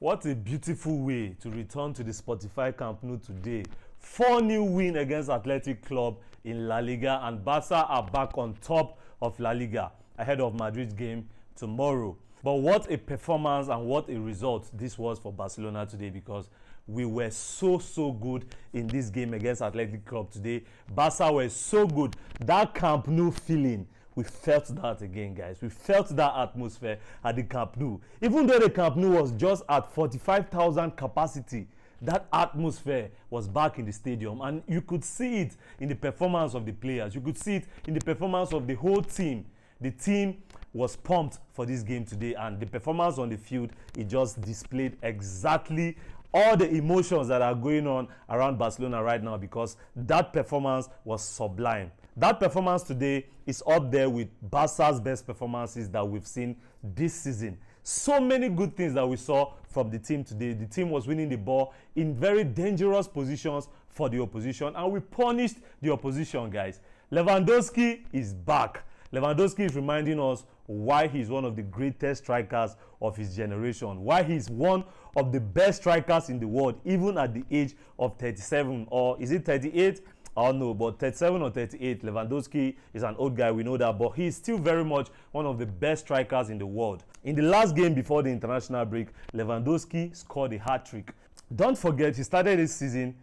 What a beautiful way to return to the Spotify Camp Nou today. 4-0 win against Athletic Club in La Liga, and Barça are back on top of La Liga ahead of Madrid's game tomorrow. But what a performance and what a result this was for Barcelona today, because we were so good in this game against Athletic Club today. Barça were so good. That Camp Nou feeling, we felt that again, guys. We felt that atmosphere at the Camp Nou. Even though the Camp Nou was just at 45,000 capacity, that atmosphere was back in the stadium, and you could see it in the performance of the players. You could see it in the performance of the whole team. The team was pumped for this game today, and the performance on the field, it just displayed exactly all the emotions that are going on around Barcelona right now, because that performance was sublime. That performance today is up there with Barca's best performances that we've seen this season. So many good things that we saw from the team today. The team was winning the ball in very dangerous positions for the opposition, and we punished the opposition, guys. Lewandowski is back. Lewandowski is reminding us why he's one of the greatest strikers of his generation, why he's one of the best strikers in the world, even at the age of 37, or is it 38? I don't know, but 37 or 38, Lewandowski is an old guy, we know that, but he's still very much one of the best strikers in the world. In the last game before the international break, Lewandowski scored a hat-trick. Don't forget, he started this season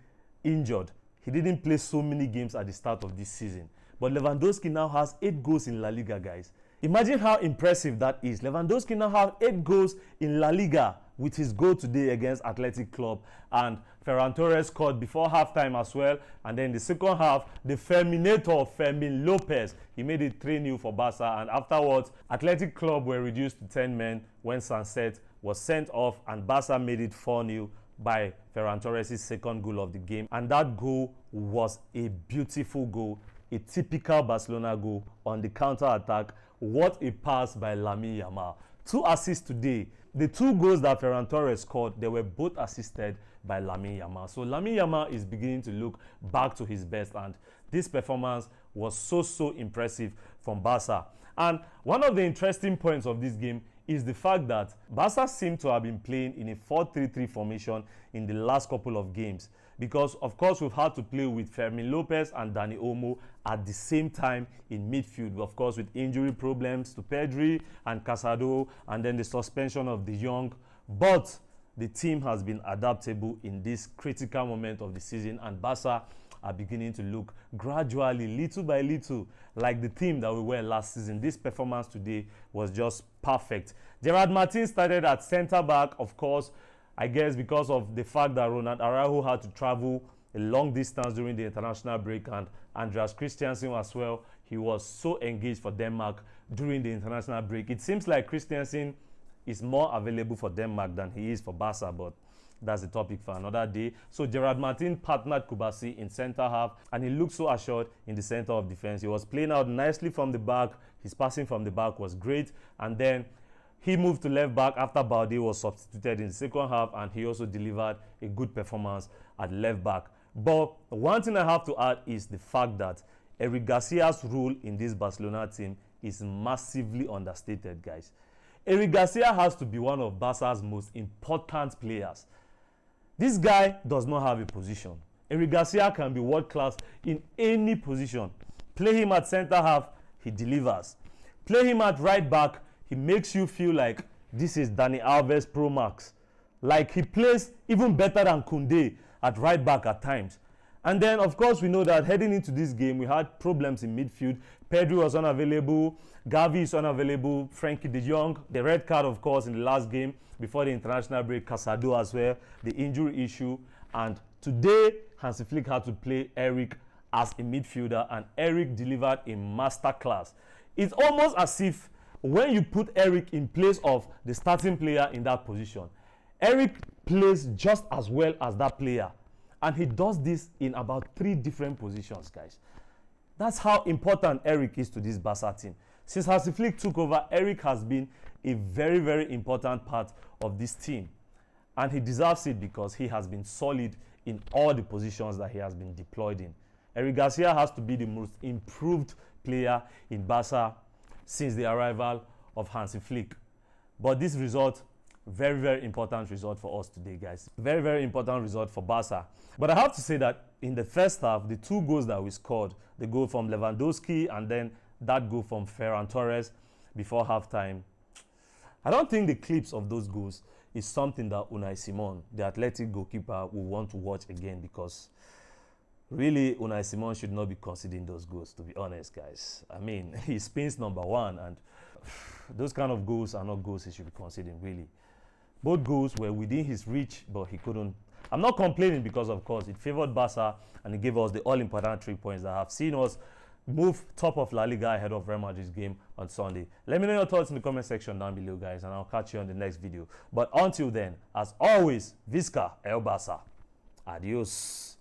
injured. He didn't play so many games at the start of this season. But Lewandowski now has 8 goals in La Liga, guys. Imagine how impressive that is. Lewandowski now has 8 goals in La Liga with his goal today against Athletic Club. And Ferran Torres scored before halftime as well. And then the second half, the Ferminator, Fermin Lopez, he made it 3-0 for Barca. And afterwards, Athletic Club were reduced to 10 men when Sunset was sent off, and Barca made it 4-0 by Ferran Torres' second goal of the game. And that goal was a beautiful goal, a typical Barcelona goal on the counter-attack. What a pass by Lamine Yamal. 2 assists today. The 2 goals that Ferran Torres scored, they were both assisted by Lamine Yamal. So Lamine Yamal is beginning to look back to his best, and this performance was so impressive from Barca. And one of the interesting points of this game is the fact that Barca seemed to have been playing in a 4-3-3 formation in the last couple of games, because of course we've had to play with Fermin Lopez and Dani Olmo at the same time in midfield, of course with injury problems to Pedri and Casado, and then the suspension of De Jong. But the team has been adaptable in this critical moment of the season, and Barca are beginning to look gradually, little by little, like the team that we were last season. This performance today was just perfect. Gerard Martin started at centre-back, of course, I guess because of the fact that Ronald Araujo had to travel a long distance during the international break, and Andreas Christensen as well. He was so engaged for Denmark during the international break. It seems like Christensen is more available for Denmark than he is for Barca, but that's a topic for another day. So Gerard Martin partnered Kubasi in centre half, and he looked so assured in the centre of defense. He was playing out nicely from the back. His passing from the back was great, and then he moved to left back after Balde was substituted in the second half, and he also delivered a good performance at left back. But one thing I have to add is the fact that Eric Garcia's role in this Barcelona team is massively understated, guys. Eric Garcia has to be one of Barca's most important players. This guy does not have a position. Eric Garcia can be world class in any position. Play him at centre half, he delivers. Play him at right back, he makes you feel like this is Dani Alves Pro Max. Like he plays even better than Koundé at right back at times. And then, of course, we know that heading into this game, we had problems in midfield. Pedri was unavailable. Gavi is unavailable. Frankie de Jong, the red card, of course, in the last game before the international break. Casado as well, the injury issue. And today, Hansi Flick had to play Eric as a midfielder, and Eric delivered a masterclass. It's almost as if when you put Eric in place of the starting player in that position, Eric plays just as well as that player. And he does this in about 3 different positions, guys. That's how important Eric is to this Barca team. Since Hansi Flick took over, Eric has been a very important part of this team. And he deserves it because he has been solid in all the positions that he has been deployed in. Eric Garcia has to be the most improved player in Barca since the arrival of Hansi Flick. But this result Very, very important result for us today, guys. Very, very important result for Barca. But I have to say that in the first half, the 2 goals that we scored, the goal from Lewandowski and then that goal from Ferran Torres before halftime, I don't think the clips of those goals is something that Unai Simon, the Athletic goalkeeper, will want to watch again, because really Unai Simon should not be conceding those goals, to be honest, guys. I mean, he's Spain's number 1, and those kind of goals are not goals he should be conceding, really. Both goals were within his reach, but he couldn't. I'm not complaining, because, of course, it favored Barca and it gave us the all-important 3 points that have seen us move top of La Liga ahead of Real Madrid's game on Sunday. Let me know your thoughts in the comment section down below, guys, and I'll catch you on the next video. But until then, as always, Visca El Barça. Adios.